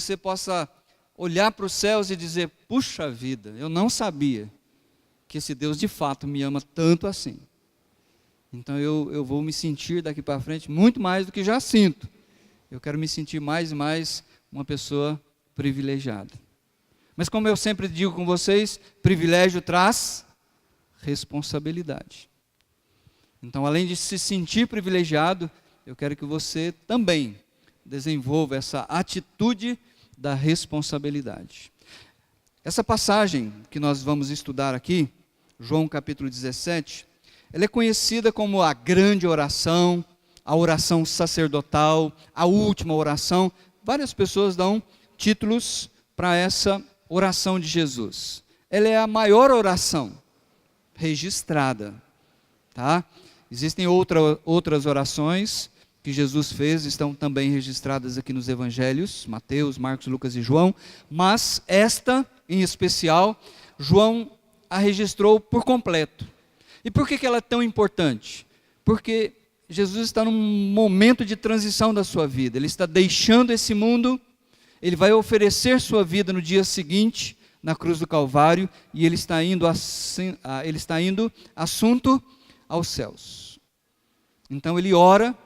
você possa olhar para os céus e dizer: puxa vida, eu não sabia que esse Deus de fato me ama tanto assim. Então eu vou me sentir daqui para frente muito mais do que já sinto. Eu quero me sentir mais e mais uma pessoa privilegiada. Mas como eu sempre digo com vocês, privilégio traz responsabilidade. Então, além de se sentir privilegiado, eu quero que você também desenvolva essa atitude da responsabilidade. Essa passagem que nós vamos estudar aqui, João capítulo 17, ela é conhecida como a grande oração, a oração sacerdotal, a última oração. Várias pessoas dão títulos para essa oração de Jesus. Ela é a maior oração registrada, tá? Existem outras orações que Jesus fez, estão também registradas aqui nos evangelhos, Mateus, Marcos, Lucas e João, mas esta, em especial, João a registrou por completo. E por que ela é tão importante? Porque Jesus está num momento de transição da sua vida, ele está deixando esse mundo, ele vai oferecer sua vida no dia seguinte, na cruz do Calvário, e ele está indo assunto aos céus. Então ele ora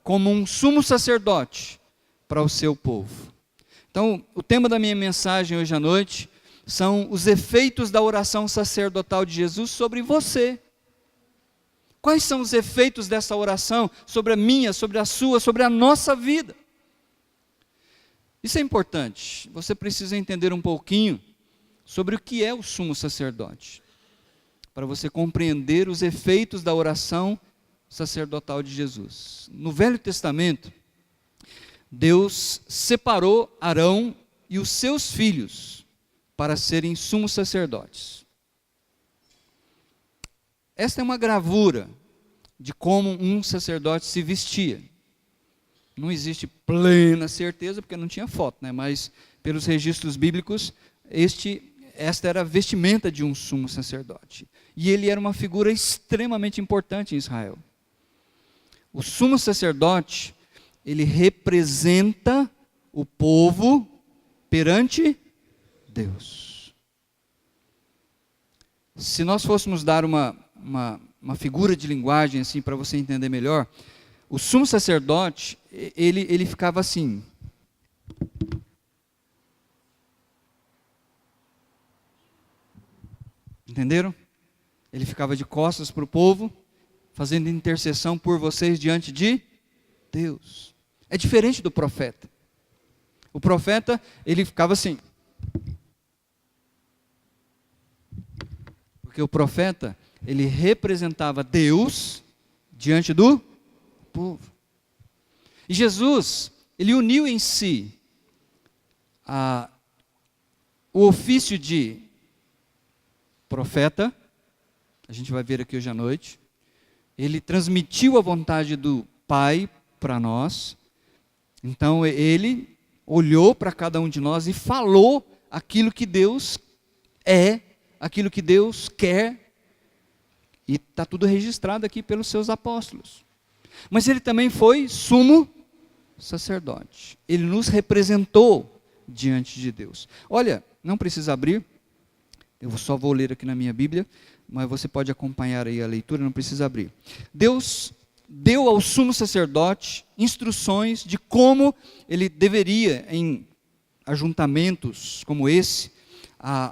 como um sumo sacerdote para o seu povo. Então, o tema da minha mensagem hoje à noite são os efeitos da oração sacerdotal de Jesus sobre você. Quais são os efeitos dessa oração sobre a minha, sobre a sua, sobre a nossa vida? Isso é importante. Você precisa entender um pouquinho sobre o que é o sumo sacerdote, para você compreender os efeitos da oração sacerdotal de Jesus. No Velho Testamento, Deus separou Arão e os seus filhos para serem sumos sacerdotes. Esta é uma gravura de como um sacerdote se vestia. Não existe plena certeza, porque não tinha foto, né? Mas pelos registros bíblicos, esta era a vestimenta de um sumo sacerdote. E ele era uma figura extremamente importante em Israel. O sumo sacerdote, ele representa o povo perante Deus. Se nós fôssemos dar uma figura de linguagem assim para você entender melhor, o sumo sacerdote, ele ficava assim. Entenderam? Ele ficava de costas para o povo, fazendo intercessão por vocês diante de Deus. É diferente do profeta. O profeta, ele ficava assim. Porque o profeta, ele representava Deus diante do povo. E Jesus, ele uniu em si o ofício de profeta, a gente vai ver aqui hoje à noite. Ele transmitiu a vontade do Pai para nós. Então ele olhou para cada um de nós e falou aquilo que Deus é, aquilo que Deus quer. E está tudo registrado aqui pelos seus apóstolos. Mas ele também foi sumo sacerdote. Ele nos representou diante de Deus. Olha, não precisa abrir. Eu só vou ler aqui na minha Bíblia, mas você pode acompanhar aí a leitura, não precisa abrir. Deus deu ao sumo sacerdote instruções de como ele deveria, em ajuntamentos como esse,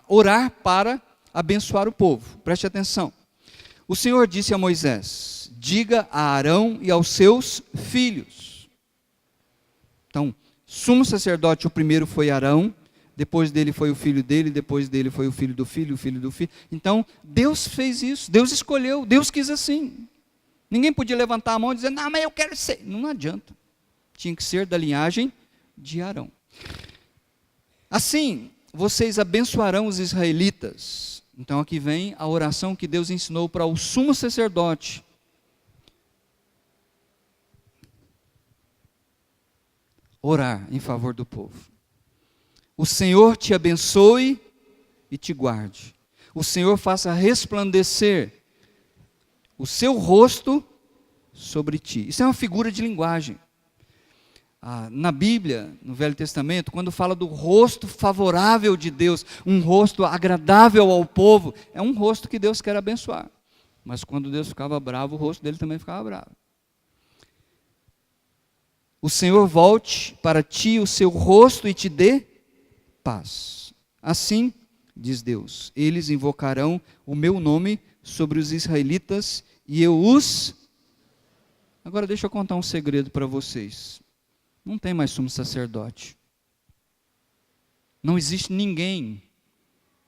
orar para abençoar o povo. Preste atenção. O Senhor disse a Moisés: diga a Arão e aos seus filhos. Então, sumo sacerdote, o primeiro foi Arão, depois dele foi o filho dele, depois dele foi o filho do filho, o filho do filho. Então, Deus fez isso, Deus escolheu, Deus quis assim. Ninguém podia levantar a mão e dizer: não, mas eu quero ser. Não adianta. Tinha que ser da linhagem de Arão. Assim, vocês abençoarão os israelitas. Então, aqui vem a oração que Deus ensinou para o sumo sacerdote. Orar em favor do povo. O Senhor te abençoe e te guarde. O Senhor faça resplandecer o seu rosto sobre ti. Isso é uma figura de linguagem. Na Bíblia, no Velho Testamento, quando fala do rosto favorável de Deus, um rosto agradável ao povo, é um rosto que Deus quer abençoar. Mas quando Deus ficava bravo, o rosto dele também ficava bravo. O Senhor volte para ti o seu rosto e te dê paz. Assim, diz Deus, eles invocarão o meu nome sobre os israelitas e eu os... Agora deixa eu contar um segredo para vocês. Não tem mais sumo sacerdote. Não existe ninguém,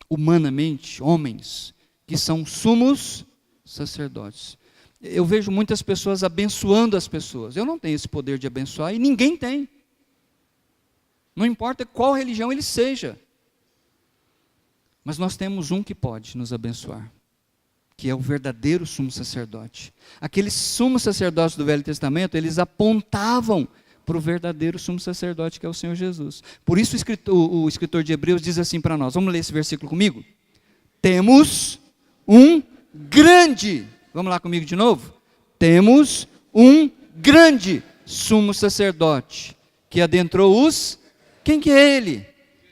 humanamente, homens, que são sumos sacerdotes. Eu vejo muitas pessoas abençoando as pessoas. Eu não tenho esse poder de abençoar e ninguém tem. Não importa qual religião ele seja. Mas nós temos um que pode nos abençoar, que é o verdadeiro sumo sacerdote. Aqueles sumos sacerdotes do Velho Testamento, eles apontavam para o verdadeiro sumo sacerdote, que é o Senhor Jesus. Por isso o escritor de Hebreus diz assim para nós, vamos ler esse versículo comigo? Temos um grande, vamos lá comigo de novo? Temos um grande sumo sacerdote, que adentrou quem que é ele?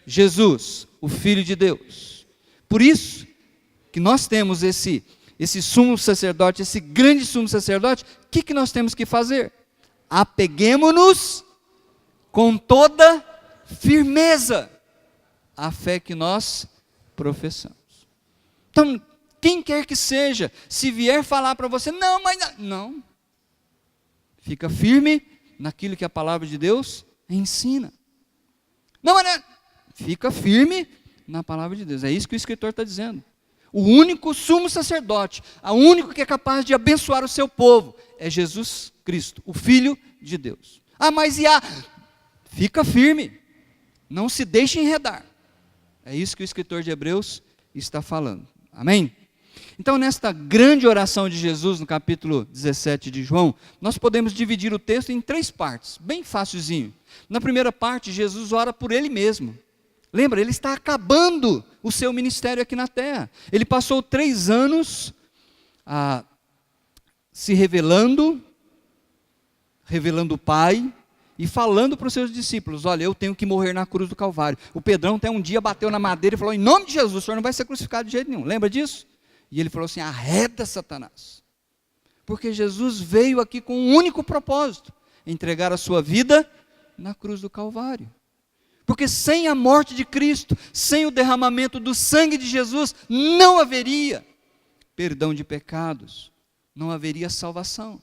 Jesus, o Filho de Deus. Por isso que nós temos esse sumo sacerdote, esse grande sumo sacerdote, o que nós temos que fazer? Apeguemo-nos com toda firmeza à fé que nós professamos. Então, quem quer que seja, se vier falar para você, não, mas não. Fica firme naquilo que a palavra de Deus ensina. Não, mas não. Fica firme na palavra de Deus. É isso que o escritor está dizendo. O único sumo sacerdote, o único que é capaz de abençoar o seu povo, é Jesus Cristo, o Filho de Deus. Mas fica firme, não se deixe enredar. É isso que o escritor de Hebreus está falando. Amém? Então, nesta grande oração de Jesus, no capítulo 17 de João, nós podemos dividir o texto em 3 partes, bem facilzinho. Na primeira parte, Jesus ora por ele mesmo. Lembra, ele está acabando o seu ministério aqui na terra. Ele passou 3 anos se revelando o Pai e falando para os seus discípulos, olha, eu tenho que morrer na cruz do Calvário. O Pedrão até um dia bateu na madeira e falou, em nome de Jesus, o senhor não vai ser crucificado de jeito nenhum. Lembra disso? E ele falou assim, arreda Satanás. Porque Jesus veio aqui com um único propósito, entregar a sua vida na cruz do Calvário. Porque sem a morte de Cristo, sem o derramamento do sangue de Jesus, não haveria perdão de pecados, não haveria salvação.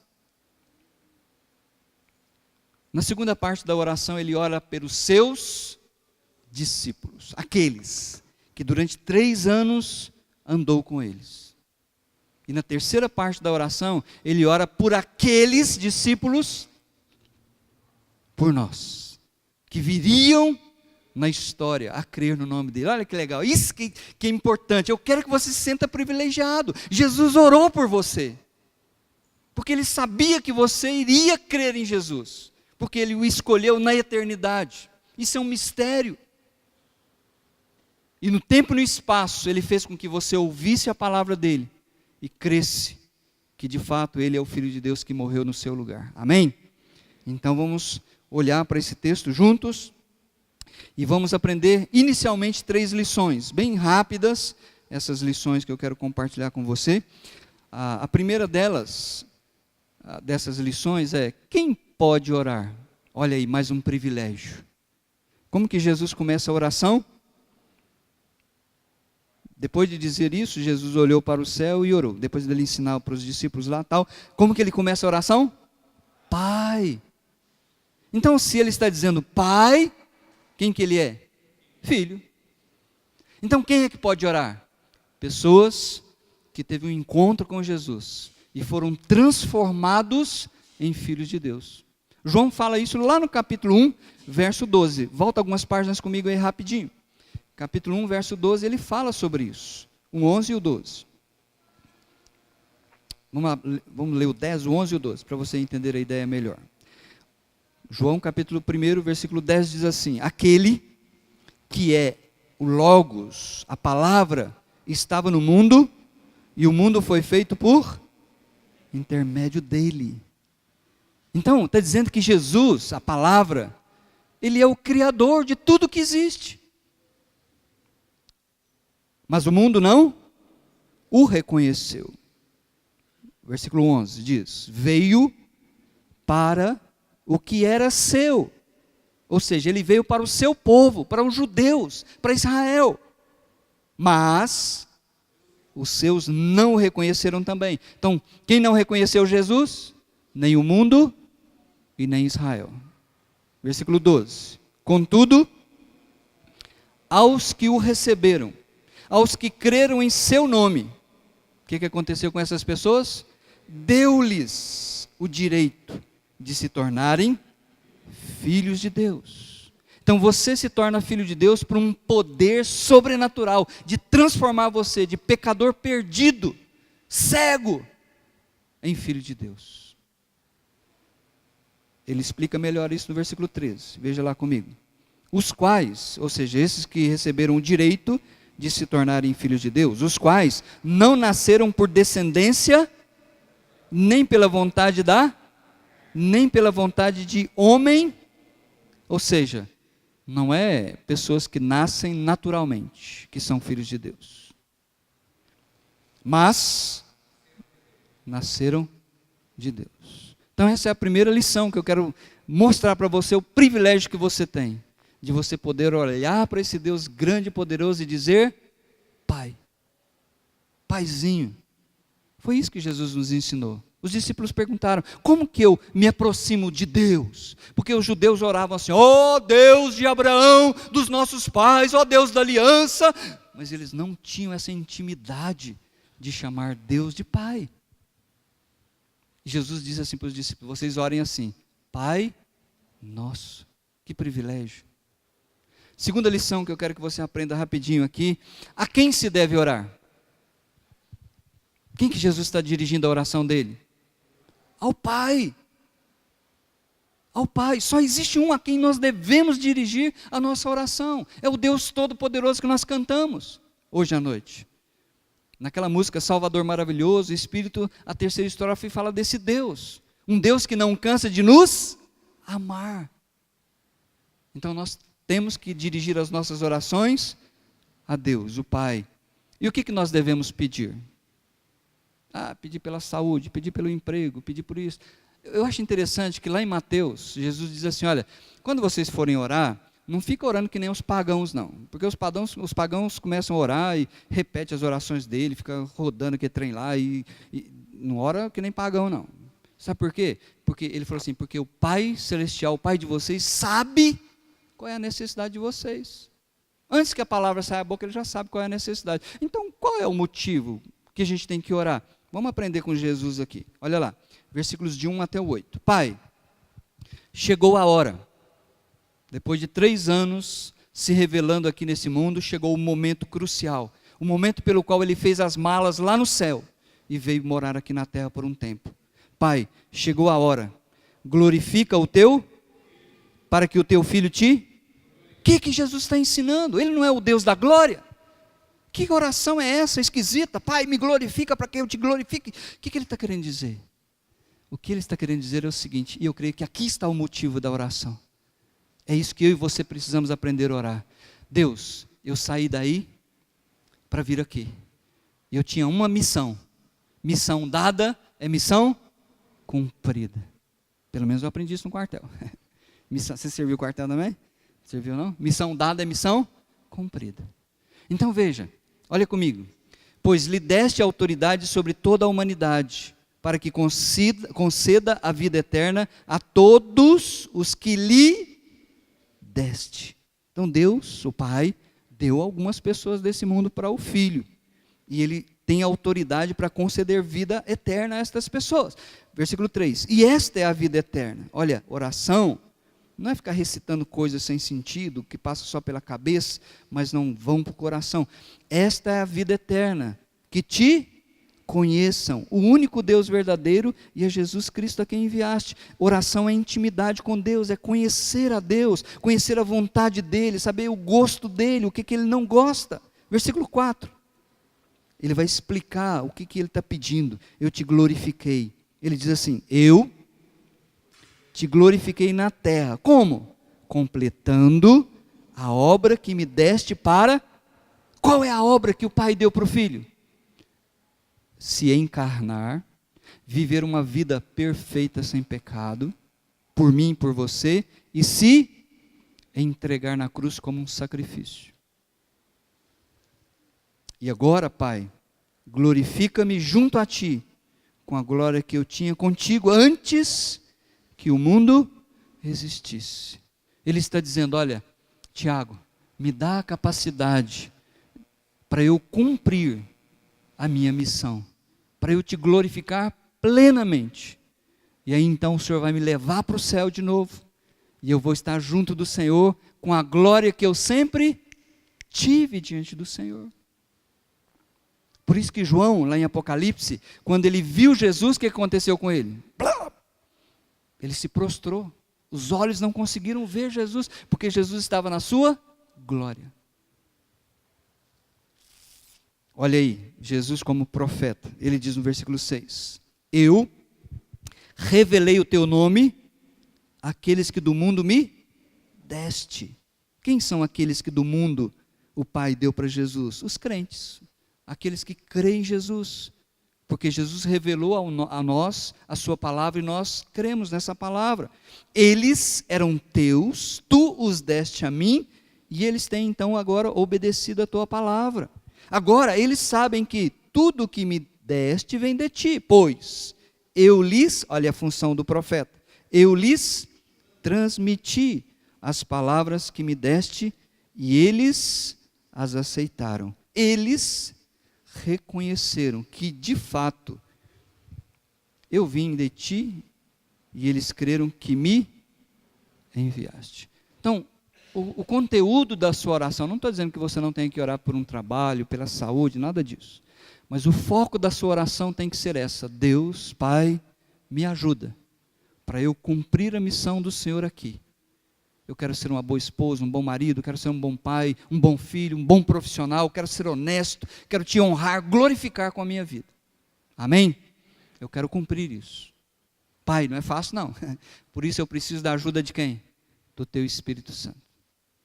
Na segunda parte da oração, ele ora pelos seus discípulos, aqueles que durante 3 anos andou com eles. E na terceira parte da oração, ele ora por aqueles discípulos, por nós, que viriam na história a crer no nome dele. Olha que legal, isso que é importante. Eu quero que você se sinta privilegiado. Jesus orou por você, porque ele sabia que você iria crer em Jesus, porque ele o escolheu na eternidade. Isso é um mistério. E no tempo e no espaço, ele fez com que você ouvisse a palavra dele e cresce que de fato ele é o Filho de Deus que morreu no seu lugar. Amém? Então vamos olhar para esse texto juntos e vamos aprender inicialmente 3 lições, bem rápidas, essas lições que eu quero compartilhar com você. A primeira dessas lições é, quem pode orar? Olha aí, mais um privilégio. Como que Jesus começa a oração? Depois de dizer isso, Jesus olhou para o céu e orou. Depois dele ensinar para os discípulos lá tal, como que ele começa a oração? Pai. Então, se ele está dizendo Pai, quem que ele é? Filho. Então, quem é que pode orar? Pessoas que teve um encontro com Jesus e foram transformados em filhos de Deus. João fala isso lá no capítulo 1, verso 12. Volta algumas páginas comigo aí rapidinho. Capítulo 1, verso 12, ele fala sobre isso. O 11 e o 12. Vamos ler o 10, o 11 e o 12, para você entender a ideia melhor. João capítulo 1, versículo 10 diz assim, aquele que é o Logos, a palavra, estava no mundo, e o mundo foi feito por intermédio dele. Então, está dizendo que Jesus, a palavra, ele é o criador de tudo que existe. Mas o mundo não o reconheceu. Versículo 11 diz: veio para o que era seu. Ou seja, ele veio para o seu povo, para os judeus, para Israel. Mas os seus não o reconheceram também. Então, quem não reconheceu Jesus? Nem o mundo e nem Israel. Versículo 12. Contudo, aos que o receberam, aos que creram em seu nome, o que aconteceu com essas pessoas? Deu-lhes o direito de se tornarem filhos de Deus. Então você se torna filho de Deus por um poder sobrenatural, de transformar você de pecador perdido, cego, em filho de Deus. Ele explica melhor isso no versículo 13, veja lá comigo. Os quais, ou seja, esses que receberam o direito de se tornarem filhos de Deus, os quais não nasceram por descendência, nem pela vontade nem pela vontade de homem, ou seja, não é pessoas que nascem naturalmente, que são filhos de Deus, mas nasceram de Deus. Então essa é a primeira lição que eu quero mostrar para você, o privilégio que você tem, de você poder olhar para esse Deus grande e poderoso e dizer, Pai, Paizinho. Foi isso que Jesus nos ensinou. Os discípulos perguntaram, como que eu me aproximo de Deus? Porque os judeus oravam assim, ó Deus de Abraão, dos nossos pais, ó Deus da aliança. Mas eles não tinham essa intimidade de chamar Deus de Pai. Jesus diz assim para os discípulos, vocês orem assim, Pai nosso. Que privilégio. Segunda lição que eu quero que você aprenda rapidinho aqui, a quem se deve orar? Quem que Jesus está dirigindo a oração dele? Ao Pai. Ao Pai. Só existe um a quem nós devemos dirigir a nossa oração. É o Deus Todo-Poderoso que nós cantamos hoje à noite. Naquela música Salvador Maravilhoso, Espírito, a terceira estrofe fala desse Deus. Um Deus que não cansa de nos amar. Então nós temos que dirigir as nossas orações a Deus, o Pai. E o que nós devemos pedir? Pedir pela saúde, pedir pelo emprego, pedir por isso. Eu acho interessante que lá em Mateus, Jesus diz assim, olha, quando vocês forem orar, não fica orando que nem os pagãos não, porque os pagãos começam a orar e repete as orações dele, fica rodando aquele trem lá e não ora que nem pagão não. Sabe por quê? Porque ele falou assim, porque o Pai Celestial, o Pai de vocês, sabe qual é a necessidade de vocês. Antes que a palavra saia da boca, ele já sabe qual é a necessidade. Então, qual é o motivo que a gente tem que orar? Vamos aprender com Jesus aqui. Olha lá, versículos de 1 até o 8. Pai, chegou a hora. Depois de 3 anos se revelando aqui nesse mundo, chegou o momento crucial. O momento pelo qual ele fez as malas lá no céu e veio morar aqui na terra por um tempo. Pai, chegou a hora. Glorifica o teu, para que o teu filho te... O que Jesus está ensinando? Ele não é o Deus da glória? Que oração é essa esquisita? Pai, me glorifica para que eu te glorifique. O que ele está querendo dizer? O que ele está querendo dizer é o seguinte, e eu creio que aqui está o motivo da oração. É isso que eu e você precisamos aprender a orar. Deus, eu saí daí para vir aqui. Eu tinha uma missão. Missão dada é missão cumprida. Pelo menos eu aprendi isso no quartel. Você serviu o quartel também? Serviu não? Missão dada é missão cumprida. Então veja, olha comigo. Pois lhe deste autoridade sobre toda a humanidade, para que conceda a vida eterna a todos os que lhe deste. Então Deus, o Pai, deu algumas pessoas desse mundo para o Filho. E Ele tem autoridade para conceder vida eterna a estas pessoas. Versículo 3. E esta é a vida eterna. Olha, oração não é ficar recitando coisas sem sentido, que passam só pela cabeça, mas não vão para o coração. Esta é a vida eterna, que te conheçam, o único Deus verdadeiro e a Jesus Cristo a quem enviaste. Oração é intimidade com Deus, é conhecer a Deus, conhecer a vontade dEle, saber o gosto dEle, o que Ele não gosta. Versículo 4. Ele vai explicar o que Ele está pedindo. Eu te glorifiquei. Ele diz assim, eu te glorifiquei na terra. Como? Completando a obra que me deste para... Qual é a obra que o Pai deu para o Filho? Se encarnar, viver uma vida perfeita sem pecado, por mim e por você, e se entregar na cruz como um sacrifício. E agora, Pai, glorifica-me junto a Ti, com a glória que eu tinha contigo antes que o mundo existisse. Ele está dizendo, olha, Tiago, me dá a capacidade para eu cumprir a minha missão, para eu te glorificar plenamente. E aí então o Senhor vai me levar para o céu de novo, e eu vou estar junto do Senhor, com a glória que eu sempre tive diante do Senhor. Por isso que João, lá em Apocalipse, quando ele viu Jesus, o que aconteceu com ele? Ele se prostrou, os olhos não conseguiram ver Jesus, porque Jesus estava na sua glória. Olha aí, Jesus como profeta, ele diz no versículo 6, eu revelei o teu nome àqueles que do mundo me deste. Quem são aqueles que do mundo o Pai deu para Jesus? Os crentes, aqueles que creem em Jesus, porque Jesus revelou a nós a sua palavra e nós cremos nessa palavra. Eles eram teus, tu os deste a mim, e eles têm então agora obedecido a tua palavra. Agora, eles sabem que tudo que me deste vem de ti, pois eu lhes, olha a função do profeta, eu lhes transmiti as palavras que me deste e eles as aceitaram. Eles reconheceram que, de fato, eu vim de ti e eles creram que me enviaste. Então, o conteúdo da sua oração, não estou dizendo que você não tem que orar por um trabalho, pela saúde, nada disso. Mas o foco da sua oração tem que ser essa: Deus, Pai, me ajuda para eu cumprir a missão do Senhor aqui. Eu quero ser uma boa esposa, um bom marido, quero ser um bom pai, um bom filho, um bom profissional, quero ser honesto, quero te honrar, glorificar com a minha vida. Amém? Eu quero cumprir isso. Pai, não é fácil não. Por isso eu preciso da ajuda de quem? Do teu Espírito Santo.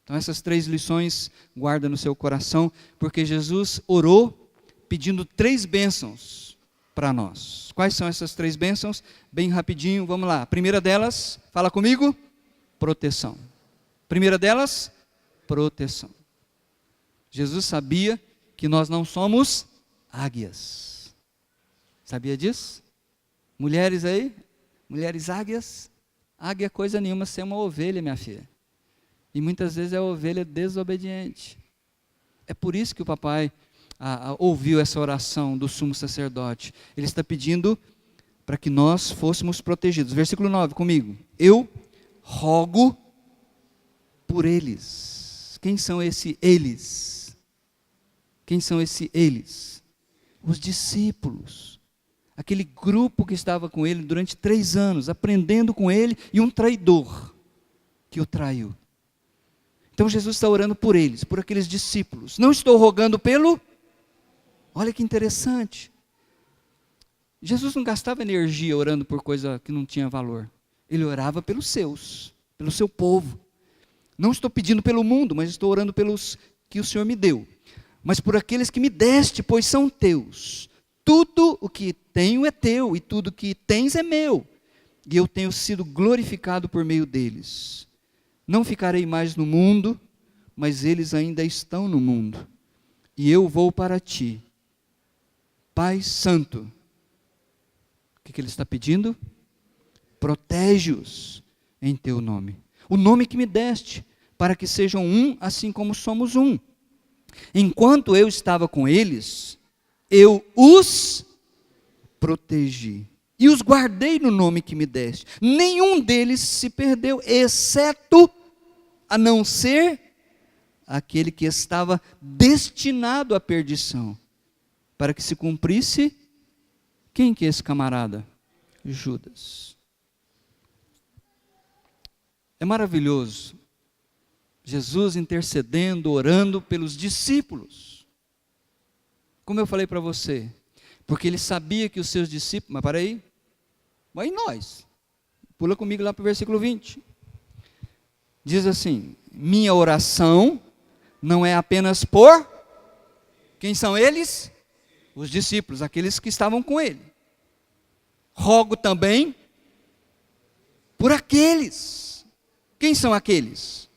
Então essas 3 lições guarda no seu coração, porque Jesus orou pedindo 3 bênçãos para nós. Quais são essas 3 bênçãos? Bem rapidinho, vamos lá. A primeira delas, fala comigo, proteção. Primeira delas, proteção. Jesus sabia que nós não somos águias. Sabia disso? Mulheres aí? Mulheres águias? Águia é coisa nenhuma, ser uma ovelha, minha filha. E muitas vezes é a ovelha desobediente. É por isso que o papai ouviu essa oração do sumo sacerdote. Ele está pedindo para que nós fôssemos protegidos. Versículo 9 comigo. Eu rogo por eles. Quem são esses eles? Quem são esses eles? Os discípulos. Aquele grupo que estava com ele durante 3 anos, aprendendo com ele, e um traidor que o traiu. Então Jesus está orando por eles, por aqueles discípulos. Não estou rogando pelo... Olha que interessante. Jesus não gastava energia orando por coisa que não tinha valor. Ele orava pelos seus, pelo seu povo. Não estou pedindo pelo mundo, mas estou orando pelos que o Senhor me deu. Mas por aqueles que me deste, pois são teus. Tudo o que tenho é teu, e tudo o que tens é meu. E eu tenho sido glorificado por meio deles. Não ficarei mais no mundo, mas eles ainda estão no mundo. E eu vou para ti. Pai Santo. O que ele está pedindo? Protege-os em teu nome. O nome que me deste, para que sejam um, assim como somos um. Enquanto eu estava com eles, eu os protegi. E os guardei no nome que me deste. Nenhum deles se perdeu, exceto a não ser aquele que estava destinado à perdição, para que se cumprisse, quem que é esse camarada? Judas. É maravilhoso, Jesus intercedendo, orando pelos discípulos, como eu falei para você, porque ele sabia que os seus discípulos, mas para aí, e nós? Pula comigo lá para o versículo 20. Diz assim: minha oração não é apenas por... Quem são eles? Os discípulos, aqueles que estavam com ele. Rogo também por aqueles. Quem são aqueles?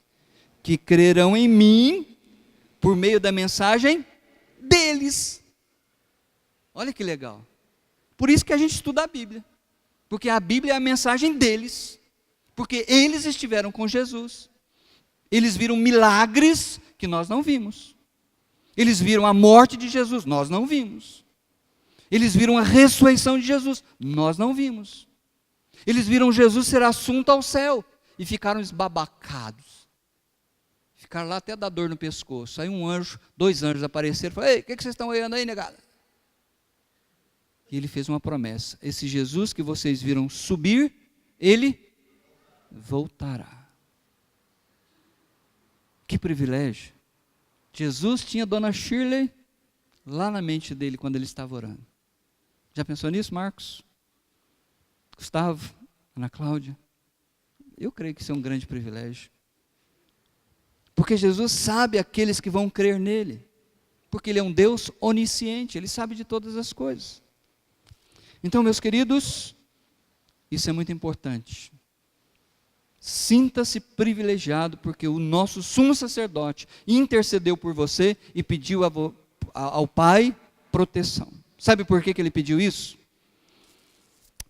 Que crerão em mim por meio da mensagem deles. Olha que legal. Por isso que a gente estuda a Bíblia. Porque a Bíblia é a mensagem deles. Porque eles estiveram com Jesus. Eles viram milagres que nós não vimos. Eles viram a morte de Jesus, nós não vimos. Eles viram a ressurreição de Jesus, nós não vimos. Eles viram Jesus ser assunto ao céu e ficaram esbabacados. Ficaram lá até dar dor no pescoço. Aí um anjo, 2 anjos apareceram e falaram: ei, o que vocês estão olhando aí, negada? E ele fez uma promessa: esse Jesus que vocês viram subir, ele voltará. Que privilégio. Jesus tinha Dona Shirley lá na mente dele quando ele estava orando. Já pensou nisso, Marcos? Gustavo? Ana Cláudia? Eu creio que isso é um grande privilégio. Porque Jesus sabe aqueles que vão crer nele. Porque ele é um Deus onisciente, ele sabe de todas as coisas. Então, meus queridos, isso é muito importante. Sinta-se privilegiado, porque o nosso sumo sacerdote intercedeu por você e pediu ao Pai proteção. Sabe por que ele pediu isso?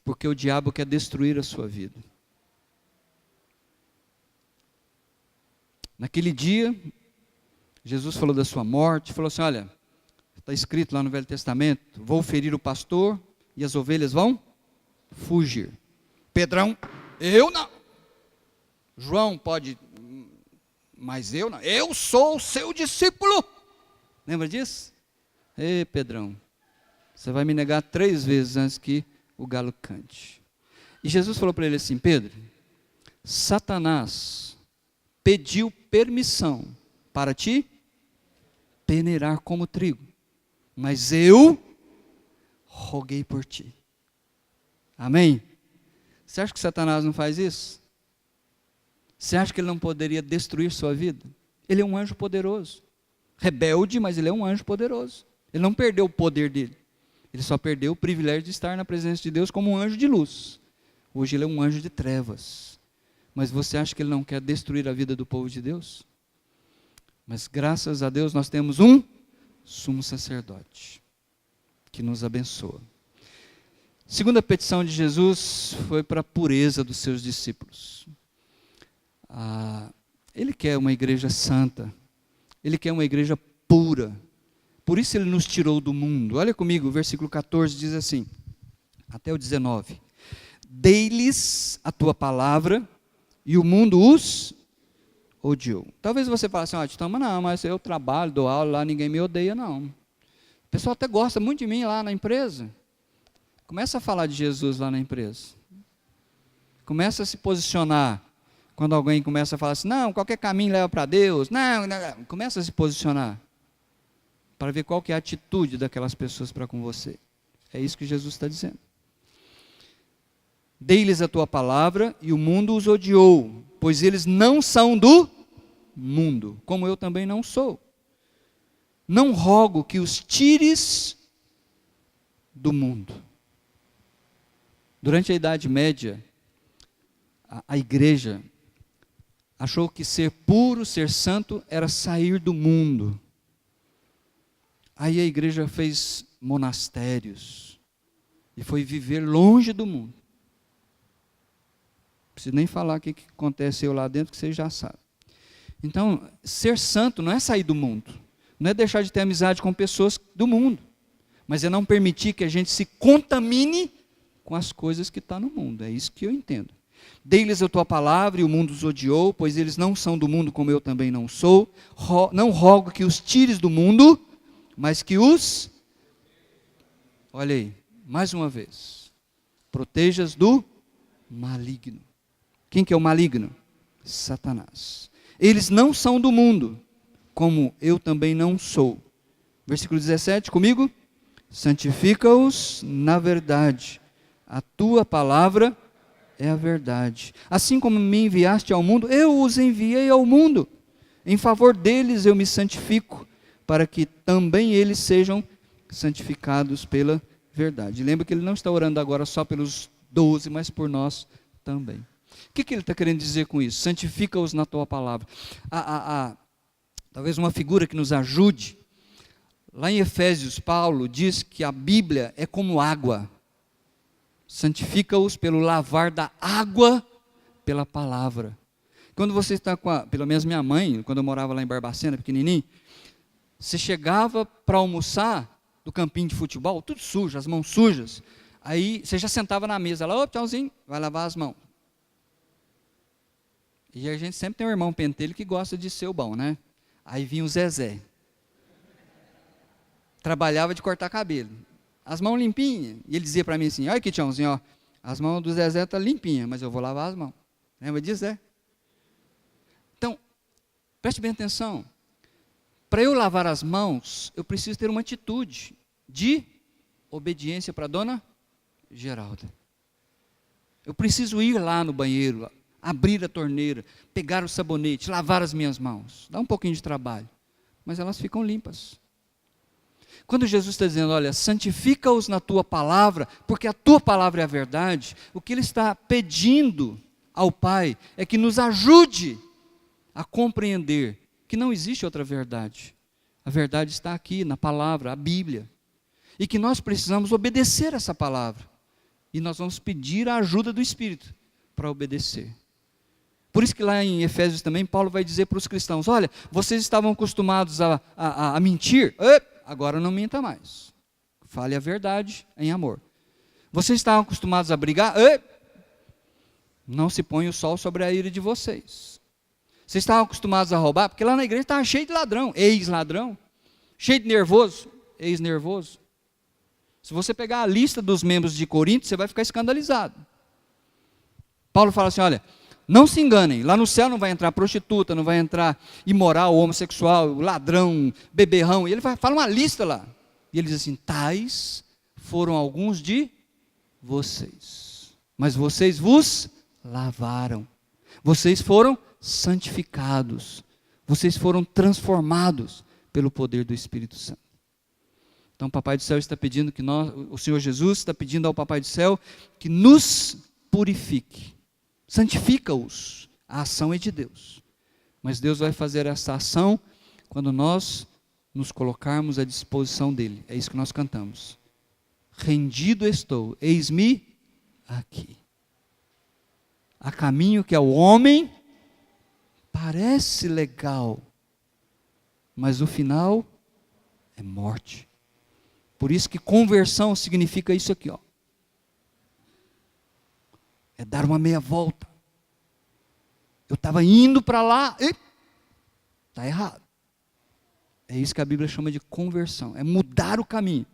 Porque o diabo quer destruir a sua vida. Naquele dia, Jesus falou da sua morte, falou assim: olha, está escrito lá no Velho Testamento, vou ferir o pastor e as ovelhas vão fugir. Pedrão, eu não. João pode, mas eu não. Eu sou o seu discípulo. Lembra disso? Ei, Pedrão, você vai me negar 3 vezes antes que o galo cante. E Jesus falou para ele assim: Pedro, Satanás pediu permissão para te peneirar como trigo, mas eu roguei por ti. Amém? Você acha que Satanás não faz isso? Você acha que ele não poderia destruir sua vida? Ele é um anjo poderoso. Rebelde, mas ele é um anjo poderoso. Ele não perdeu o poder dele. Ele só perdeu o privilégio de estar na presença de Deus como um anjo de luz. Hoje ele é um anjo de trevas. Mas você acha que ele não quer destruir a vida do povo de Deus? Mas graças a Deus nós temos um sumo sacerdote que nos abençoa. Segunda petição de Jesus foi para a pureza dos seus discípulos. Ele quer uma igreja santa, ele quer uma igreja pura, por isso ele nos tirou do mundo. Olha comigo, o versículo 14 diz assim, até o 19: dei-lhes a tua palavra, e o mundo os odiou. Talvez você fale assim: Titama, não, mas eu trabalho, dou aula lá, ninguém me odeia, não. O pessoal até gosta muito de mim lá na empresa. Começa a falar de Jesus lá na empresa. Começa a se posicionar. Quando alguém começa a falar assim: não, qualquer caminho leva para Deus. Não, começa a se posicionar. Para ver qual que é a atitude daquelas pessoas para com você. É isso que Jesus está dizendo. Dei-lhes a tua palavra e o mundo os odiou, pois eles não são do mundo, como eu também não sou. Não rogo que os tires do mundo. Durante a Idade Média, a igreja achou que ser puro, ser santo, era sair do mundo. Aí a igreja fez monastérios e foi viver longe do mundo. Não preciso nem falar o que aconteceu lá dentro, que vocês já sabem. Então, ser santo não é sair do mundo, não é deixar de ter amizade com pessoas do mundo, mas é não permitir que a gente se contamine com as coisas que estão no mundo. É isso que eu entendo. Dei-lhes a tua palavra e o mundo os odiou, pois eles não são do mundo como eu também não sou. Não rogo que os tires do mundo, mas que os... Olha aí, mais uma vez. Protejas do maligno. Quem que é o maligno? Satanás. Eles não são do mundo, como eu também não sou. Versículo 17, comigo. Santifica-os na verdade. A tua palavra é a verdade. Assim como me enviaste ao mundo, eu os enviei ao mundo. Em favor deles eu me santifico, para que também eles sejam santificados pela verdade. Lembra que ele não está orando agora só pelos 12, mas por nós também. O que ele está querendo dizer com isso? Santifica-os na tua palavra. Talvez uma figura que nos ajude. Lá em Efésios, Paulo diz que a Bíblia é como água. Santifica-os pelo lavar da água pela palavra. Quando você está pelo menos minha mãe, quando eu morava lá em Barbacena, pequenininho, você chegava para almoçar do campinho de futebol, tudo sujo, as mãos sujas. Aí você já sentava na mesa lá, ô tchauzinho, vai lavar as mãos. E a gente sempre tem um irmão pentelho que gosta de ser o bom, né? Aí vinha o Zezé. Trabalhava de cortar cabelo. As mãos limpinhas. E ele dizia para mim assim, olha aqui tchauzinho, ó, as mãos do Zezé estão limpinhas, mas eu vou lavar as mãos. Lembra disso, Zé? Então, preste bem atenção. Para eu lavar as mãos, eu preciso ter uma atitude de obediência para a dona Geralda. Eu preciso ir lá no banheiro, abrir a torneira, pegar o sabonete, lavar as minhas mãos. Dá um pouquinho de trabalho, mas elas ficam limpas. Quando Jesus está dizendo, olha, santifica-os na tua palavra, porque a tua palavra é a verdade, o que ele está pedindo ao Pai é que nos ajude a compreender que não existe outra verdade. A verdade está aqui na palavra, a Bíblia. E que nós precisamos obedecer essa palavra. E nós vamos pedir a ajuda do Espírito para obedecer. Por isso que lá em Efésios também, Paulo vai dizer para os cristãos, olha, vocês estavam acostumados a mentir, agora não minta mais. Fale a verdade em amor. Vocês estavam acostumados a brigar, não se põe o sol sobre a ira de vocês. Vocês estavam acostumados a roubar, porque lá na igreja estava cheio de ladrão, ex-ladrão, cheio de nervoso, ex-nervoso. Se você pegar a lista dos membros de Corinto, você vai ficar escandalizado. Paulo fala assim, olha, não se enganem, lá no céu não vai entrar prostituta, não vai entrar imoral, homossexual, ladrão, beberrão, e ele fala uma lista lá, e ele diz assim, tais foram alguns de vocês, mas vocês vos lavaram, vocês foram santificados, vocês foram transformados pelo poder do Espírito Santo. Então o Papai do Céu está pedindo que o Senhor Jesus está pedindo ao Papai do Céu que nos purifique, santifica-os. A ação é de Deus, mas Deus vai fazer essa ação quando nós nos colocarmos à disposição dEle. É isso que nós cantamos. Rendido estou, eis-me aqui. Há caminho que ao homem parece legal, mas o final é morte. Por isso que conversão significa isso aqui, ó. É dar uma meia volta. Eu estava indo para lá e está errado. É isso que a Bíblia chama de conversão. É mudar o caminho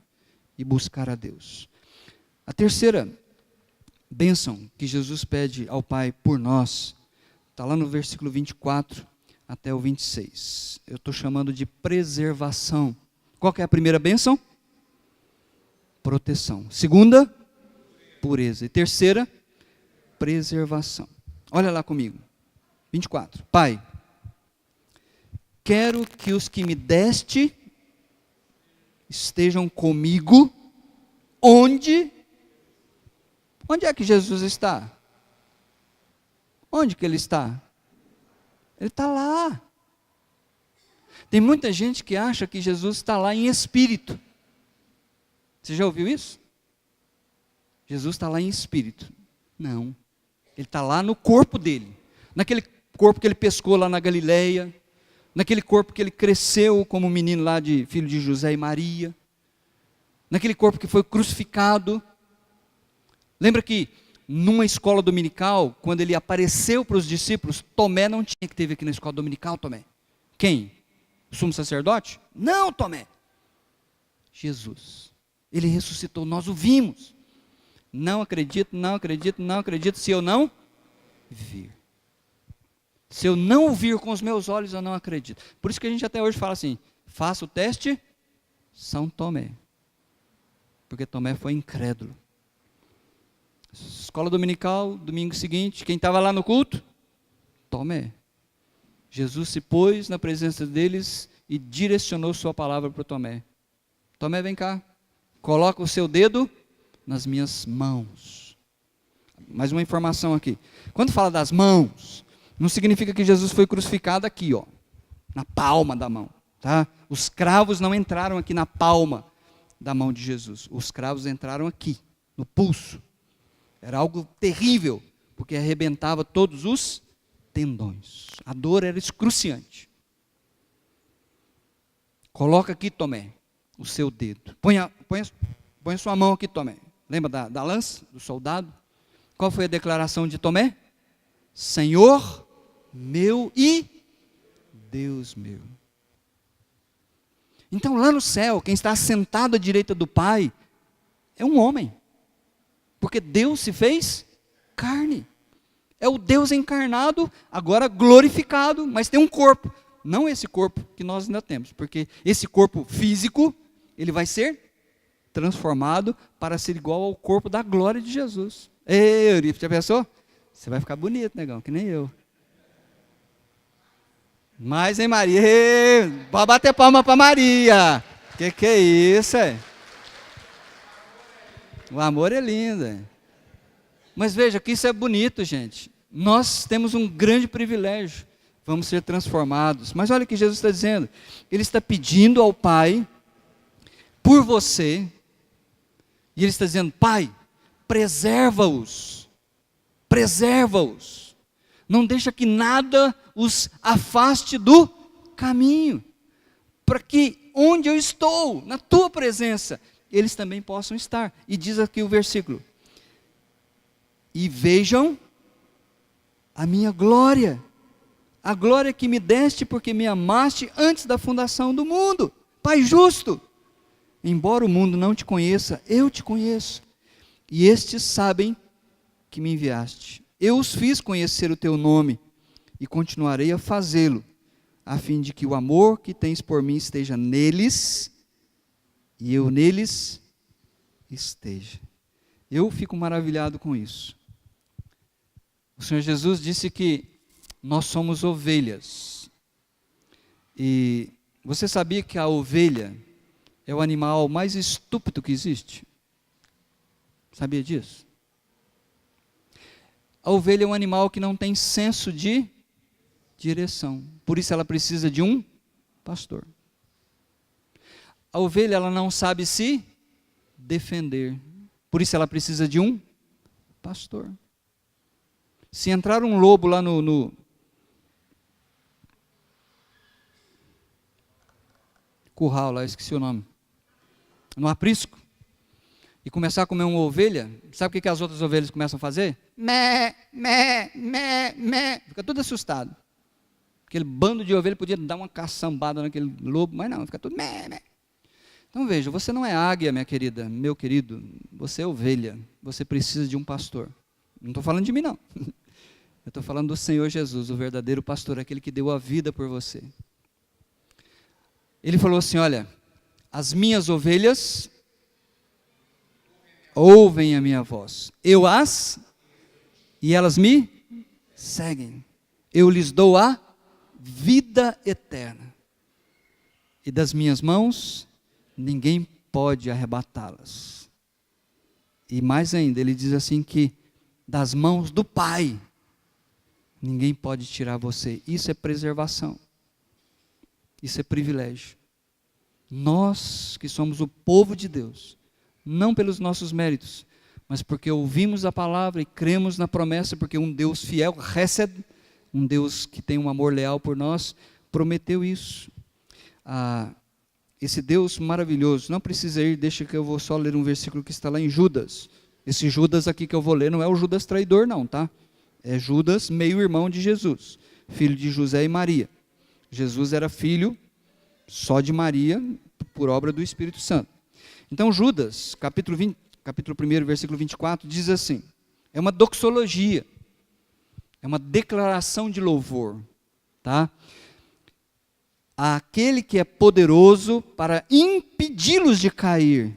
e buscar a Deus. A terceira bênção que Jesus pede ao Pai por nós, está lá no versículo 24 até o 26. Eu estou chamando de preservação. Qual que é a primeira bênção? Proteção. Segunda, pureza. E terceira, preservação. Olha lá comigo. 24. Pai, quero que os que me deste estejam comigo onde é que Jesus está? Onde que ele está? Ele está lá. Tem muita gente que acha que Jesus está lá em espírito. Você já ouviu isso? Jesus está lá em espírito. Não. Ele está lá no corpo dele. Naquele corpo que ele pescou lá na Galileia. Naquele corpo que ele cresceu como menino lá de filho de José e Maria. Naquele corpo que foi crucificado. Lembra que numa escola dominical, quando ele apareceu para os discípulos, Tomé não tinha que teve aqui na escola dominical, Tomé. Quem? O sumo sacerdote? Não, Tomé. Jesus. Ele ressuscitou, nós o vimos. Não acredito, não acredito, não acredito, se eu não vir. Se eu não o vir com os meus olhos, eu não acredito. Por isso que a gente até hoje fala assim, faça o teste São Tomé. Porque Tomé foi incrédulo. Escola dominical, domingo seguinte, quem estava lá no culto? Tomé. Jesus se pôs na presença deles e direcionou sua palavra para Tomé. Tomé, vem cá, coloca o seu dedo nas minhas mãos. Mais uma informação aqui. Quando fala das mãos, não significa que Jesus foi crucificado aqui, ó, na palma da mão, tá? Os cravos não entraram aqui na palma da mão de Jesus. Os cravos entraram aqui, no pulso. Era algo terrível, porque arrebentava todos os tendões. A dor era excruciante. Coloca aqui, Tomé, o seu dedo. Põe a sua mão aqui, Tomé. Lembra da lança, do soldado? Qual foi a declaração de Tomé? Senhor meu e Deus meu. Então lá no céu, quem está sentado à direita do Pai é um homem. Porque Deus se fez carne. É o Deus encarnado, agora glorificado, mas tem um corpo. Não esse corpo que nós ainda temos, porque esse corpo físico, ele vai ser transformado para ser igual ao corpo da glória de Jesus. Ei, Euripe, já pensou? Você vai ficar bonito, negão, que nem eu. Mas, hein, Maria? Pode bater palma para Maria. Que é isso, é? O amor é lindo, é? Mas veja que isso é bonito, gente. Nós temos um grande privilégio. Vamos ser transformados. Mas olha o que Jesus está dizendo. Ele está pedindo ao Pai por você. E Ele está dizendo, Pai, preserva-os. Preserva-os. Não deixa que nada os afaste do caminho. Para que onde eu estou, na tua presença, eles também possam estar. E diz aqui o versículo. E vejam a minha glória. A glória que me deste porque me amaste antes da fundação do mundo. Pai justo. Embora o mundo não te conheça, eu te conheço. E estes sabem que me enviaste. Eu os fiz conhecer o teu nome e continuarei a fazê-lo, a fim de que o amor que tens por mim esteja neles e eu neles esteja. Eu fico maravilhado com isso. O Senhor Jesus disse que nós somos ovelhas. E você sabia que a ovelha é o animal mais estúpido que existe? Sabia disso? A ovelha é um animal que não tem senso de direção. Por isso ela precisa de um pastor. A ovelha, ela não sabe se defender. Por isso ela precisa de um pastor. Se entrar um lobo lá no curral, lá, esqueci o nome, no aprisco, e começar a comer uma ovelha, sabe o que as outras ovelhas começam a fazer? Mé, mé, mé, mé. Fica tudo assustado. Aquele bando de ovelha podia dar uma caçambada naquele lobo, mas não, fica tudo mé, mé. Então veja, você não é águia, minha querida, meu querido, você é ovelha, você precisa de um pastor. Não estou falando de mim, não. Eu estou falando do Senhor Jesus, o verdadeiro pastor, aquele que deu a vida por você. Ele falou assim, olha, as minhas ovelhas ouvem a minha voz. Eu as, e elas me seguem. Eu lhes dou a vida eterna. E das minhas mãos, ninguém pode arrebatá-las. E mais ainda, ele diz assim que das mãos do Pai, ninguém pode tirar você. Isso é preservação. Isso é privilégio. Nós que somos o povo de Deus, não pelos nossos méritos, mas porque ouvimos a palavra e cremos na promessa, porque um Deus fiel, Hesed, um Deus que tem um amor leal por nós, prometeu isso. Esse Deus maravilhoso, não precisa ir, deixa que eu vou só ler um versículo que está lá em Judas. Esse Judas aqui que eu vou ler não é o Judas traidor não, tá? É Judas, meio-irmão de Jesus, filho de José e Maria. Jesus era filho só de Maria, por obra do Espírito Santo. Então Judas, capítulo 1, versículo 24, diz assim, é uma doxologia, é uma declaração de louvor, tá? Aquele que é poderoso para impedi-los de cair.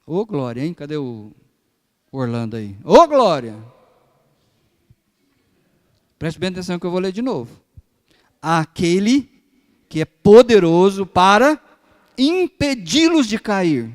Ô glória, hein? Cadê o Orlando aí. Ô glória! Preste bem atenção que eu vou ler de novo. Aquele que é poderoso para impedi-los de cair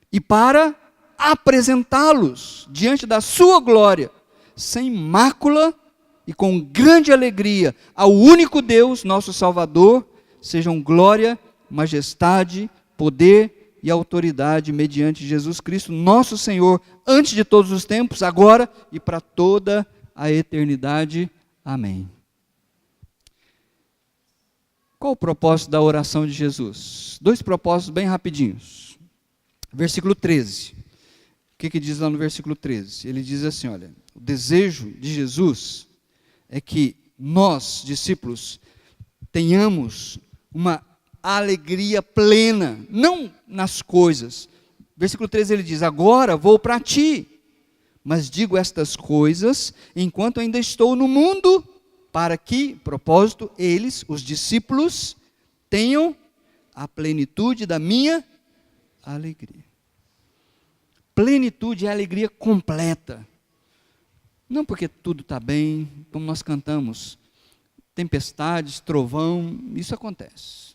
e para apresentá-los diante da sua glória, sem mácula e com grande alegria, ao único Deus, nosso Salvador, sejam glória, majestade, poder e autoridade mediante Jesus Cristo, nosso Senhor, antes de todos os tempos, agora e para toda a eternidade. Amém. Qual o propósito da oração de Jesus? 2 propósitos bem rapidinhos. Versículo 13. O que diz lá no versículo 13? Ele diz assim, olha, o desejo de Jesus é que nós, discípulos, tenhamos uma alegria plena, não nas coisas. Versículo 13 ele diz, agora vou para ti, mas digo estas coisas enquanto ainda estou no mundo, para que, propósito, eles, os discípulos, tenham a plenitude da minha alegria. Plenitude é a alegria completa. Não porque tudo está bem, como nós cantamos, tempestades, trovão, isso acontece.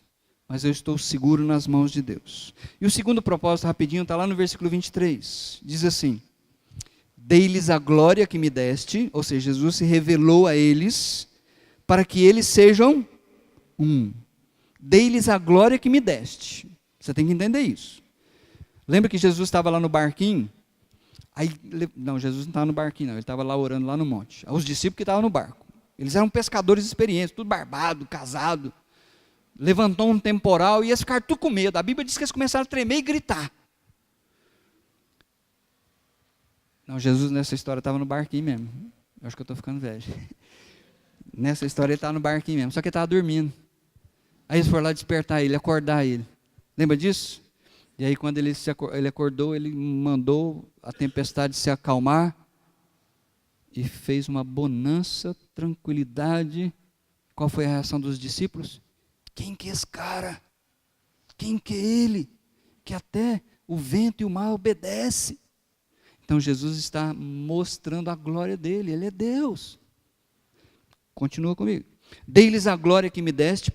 Mas eu estou seguro nas mãos de Deus. E o segundo propósito, rapidinho, está lá no versículo 23. Diz assim, dei-lhes a glória que me deste, ou seja, Jesus se revelou a eles, para que eles sejam um. Dei-lhes a glória que me deste. Você tem que entender isso. Lembra que Jesus estava lá no barquinho? Não, Jesus não estava no barquinho, não. Ele estava lá orando lá no monte. Os discípulos que estavam no barco. Eles eram pescadores experientes, tudo barbado, casado. Levantou um temporal e eles ficaram tudo com medo. A Bíblia diz que eles começaram a tremer e gritar. Não, Jesus nessa história estava no barquinho mesmo. Eu acho que eu estou ficando velho. Nessa história ele estava no barquinho mesmo, só que ele estava dormindo. Aí eles foram lá despertar ele, acordar ele. Lembra disso? E aí quando ele acordou, ele mandou a tempestade se acalmar e fez uma bonança, tranquilidade. Qual foi a reação dos discípulos? Quem que é esse cara? Quem que é ele? Que até o vento e o mar obedecem. Então Jesus está mostrando a glória dele, ele é Deus. Continua comigo. Dei-lhes a glória que me deste,